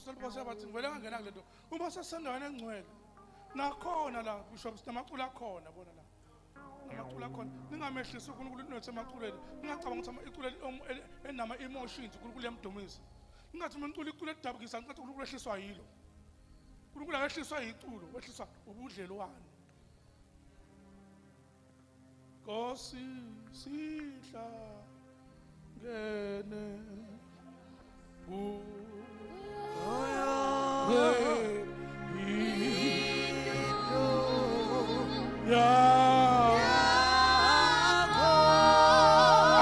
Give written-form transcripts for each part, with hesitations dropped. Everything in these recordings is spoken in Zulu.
Apostle Paul bathi ngivele ngangena kule nto uma sesendaweni engcwele nakhona la bishops namacula akhona bona la namacula akhona ningamehlisi uNkulunkulu inothe emaculeni ningacabanga ukuthi iculo enama emotions uNkulunkulu yamdumisa ningathi umculo iculo edabukisa ngicathi uNkulunkulu ehliswa yilo uNkulunkulu akehliswa yiculo wehliswa ubudlelwane Nkosi sihla ngene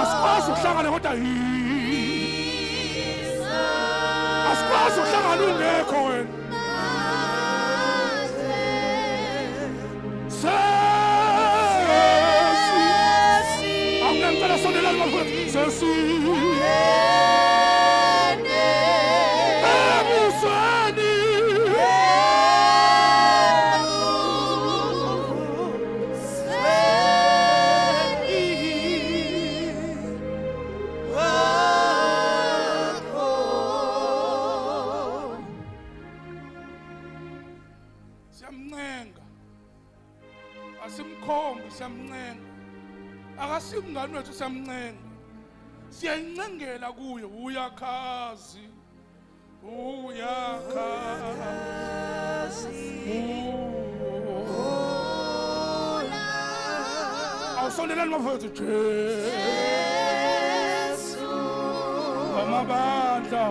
asikwazi ukuhlangana kodwa asikwazi ukuhlangana ungekho wena angangicela sondelani bafowethu sesi Asimngani wethu siyamncenga siyayincengela kuye uyakhazi awusondelani bafowethu Jesu amabandla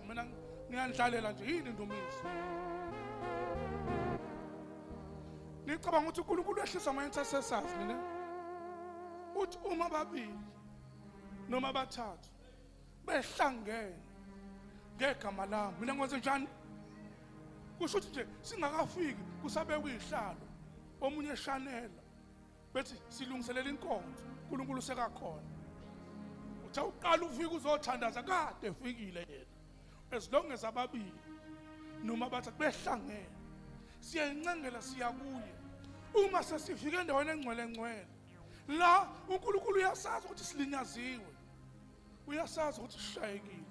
mina ngiyanhlalela nje yini indumiso Nicabanga ukuthi uNkulunkulu ehlisa ama-intercessors mina uthi uma babili noma bathathu behlangene ngegama lami mina ngikwenze njani kusho ukuthi nje singakafiki kusabekwa izihlalo omunye eshanela bethi silungiselela inkonzo uNkulunkulu usekakhona uthi uqala ufike uzothandaza kade efikile yena as long as ababili noma bathathu behlangene siyayincengela siyakuye uma sesifike endaweni engcwele la uNkulunkulu uyasazi ukuthi silinyaziwe uyasazi ukuthi sishayekile